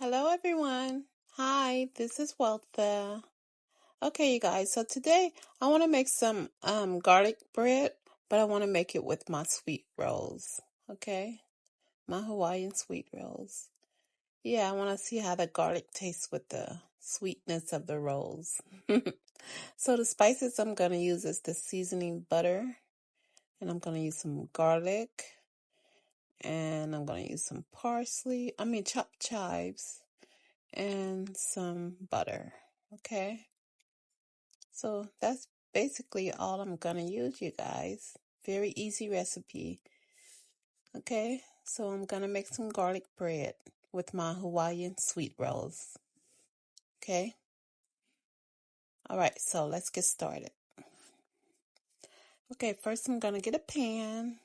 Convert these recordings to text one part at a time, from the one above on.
Hello, everyone. Hi, this is Weltha. Okay, you guys, so today I want to make some garlic bread, but I want to make it with my sweet rolls. Okay, my Hawaiian sweet rolls. Yeah, I want to see how the garlic tastes with the sweetness of the rolls. So the spices I'm going to use is the seasoning butter, and I'm going to use some garlic, and I'm going to use some chopped chives, and some butter. Okay, so that's basically all I'm gonna use, you guys. Very easy recipe. Okay, so I'm gonna make some garlic bread with my Hawaiian sweet rolls. Okay, all right, so let's get started. Okay, first I'm gonna get a pan,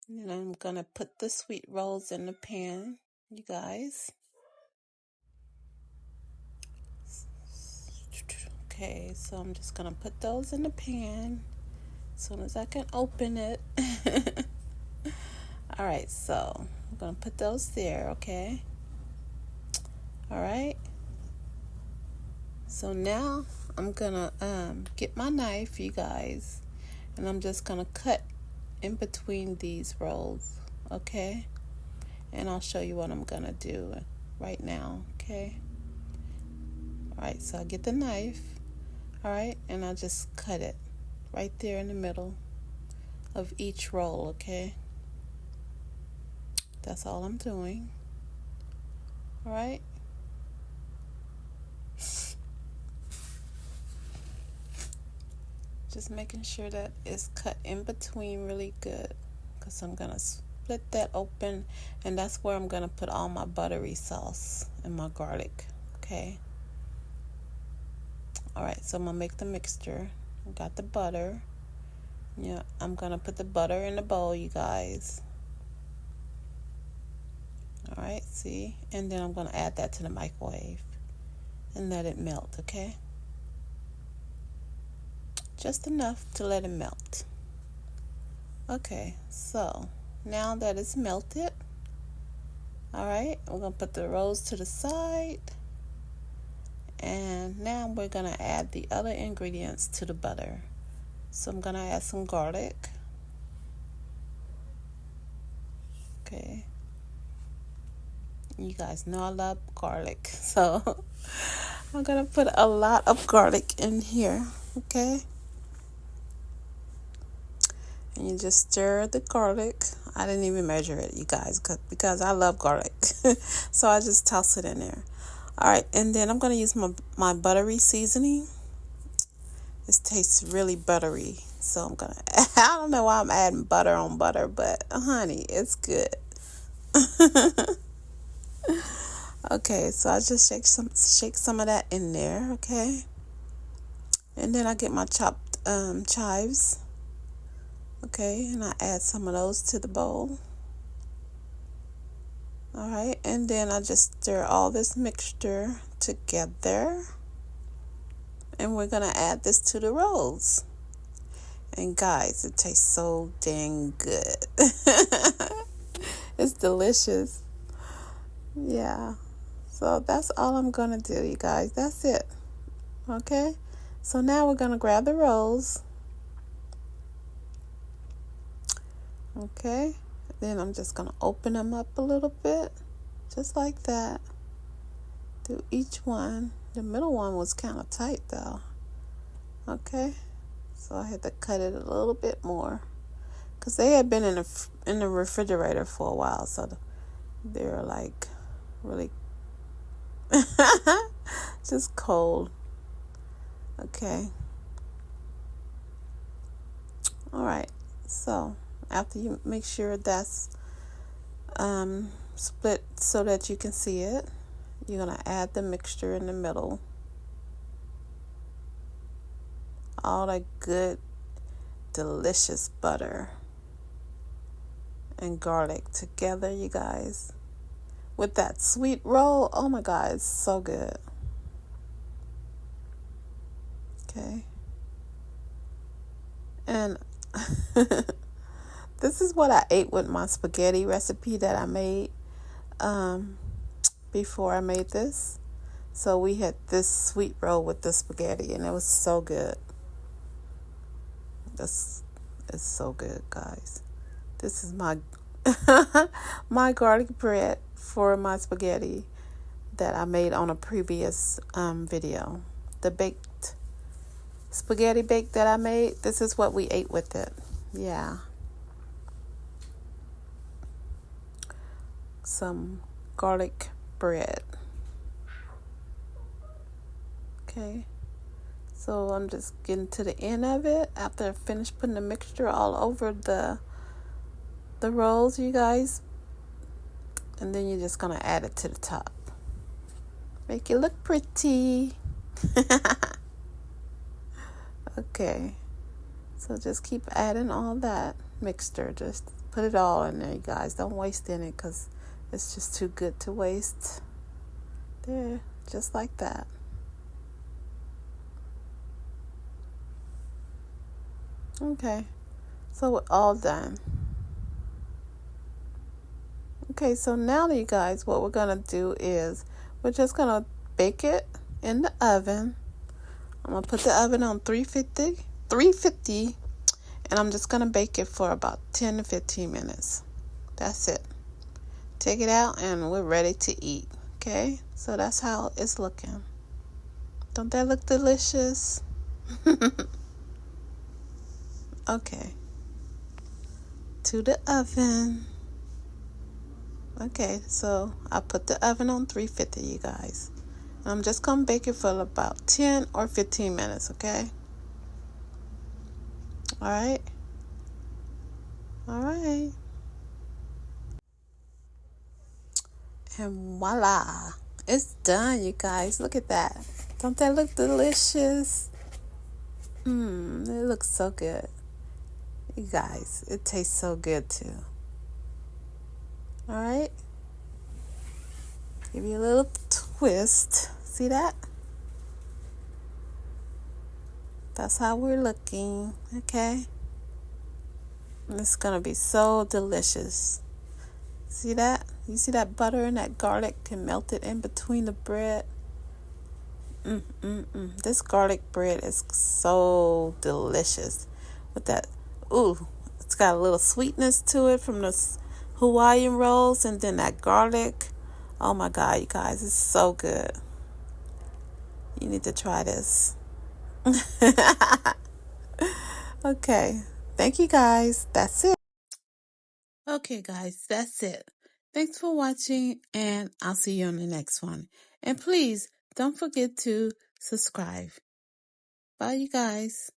and then I'm gonna put the sweet rolls in the pan, you guys. Okay, so I'm just gonna put those in the pan as soon as I can open it. All right, so I'm gonna put those there, okay? All right. So now I'm gonna get my knife, you guys, and I'm just gonna cut in between these rolls, okay? And I'll show you what I'm gonna do right now, okay? All right, so I get the knife, all right, and I just cut it right there in the middle of each roll, okay? That's all I'm doing. All right. Just making sure that it's cut in between really good, because I'm going to split that open, and that's where I'm going to put all my buttery sauce and my garlic, okay? All right, so I'm going to make the mixture. I got the butter. Yeah, I'm going to put the butter in the bowl, you guys. All right, see? And then I'm going to add that to the microwave and let it melt, okay? Just enough to let it melt. Okay, so now that it's melted, all right, we're going to put the rolls to the side. And now we're going to add the other ingredients to the butter. So I'm going to add some garlic. Okay. You guys know I love garlic. So I'm going to put a lot of garlic in here. Okay. And you just stir the garlic. I didn't even measure it, you guys, because I love garlic. So I just toss it in there. All right, and then I'm going to use my buttery seasoning. This tastes really buttery. So I'm going to, I don't know why I'm adding butter on butter, but honey, it's good. Okay, so I just shake some of that in there, okay? And then I get my chopped chives. Okay, and I add some of those to the bowl. All right, and then I just stir all this mixture together. And we're going to add this to the rolls. And guys, it tastes so dang good. It's delicious. Yeah. So that's all I'm going to do, you guys. That's it. Okay? So now we're going to grab the rolls. Okay? Then I'm just going to open them up a little bit. Just like that. Do each one. The middle one was kind of tight though. Okay? So I had to cut it a little bit more. Because they had been in the refrigerator for a while. So they were like really just cold. Okay. All right. So after you make sure that's split so that you can see it, you're going to add the mixture in the middle. All that good, delicious butter and garlic together, you guys. With that sweet roll, oh my God, it's so good. Okay. And this is what I ate with my spaghetti recipe that I made. before I made this. So we had this sweet roll with the spaghetti, and it was so good. It's so good, guys. This is my my garlic bread for my spaghetti that I made on a previous video. The baked spaghetti bake that I made, this is what we ate with it. Yeah. Some garlic bread. Okay. So I'm just getting to the end of it after I finish putting the mixture all over the rolls, you guys. And then you're just going to add it to the top. Make it look pretty. Okay. So just keep adding all that mixture. Just put it all in there, you guys. Don't waste any because it's just too good to waste. There, just like that. Okay. So we're all done. Okay, so now you guys, what we're going to do is we're just going to bake it in the oven. I'm going to put the oven on 350, and I'm just going to bake it for about 10 to 15 minutes. That's it. Take it out, and we're ready to eat. Okay, so that's how it's looking. Don't that look delicious? Okay. To the oven. Okay, so I put the oven on 350, you guys. I'm just going to bake it for about 10 or 15 minutes, okay? All right? All right. And voila. It's done, you guys. Look at that. Don't that look delicious? It looks so good. You guys, it tastes so good too. All right? Give you a little twist. See that? That's how we're looking, okay? And it's going to be so delicious. See that? You see that butter and that garlic can melt it in between the bread? This garlic bread is so delicious. With that, it's got a little sweetness to it from the Hawaiian rolls, and then that garlic. Oh my God, you guys, it's so good. You need to try this. Okay. Thank you, guys. That's it. Okay, guys, that's it. Thanks for watching, and I'll see you on the next one. And please don't forget to subscribe. Bye, you guys.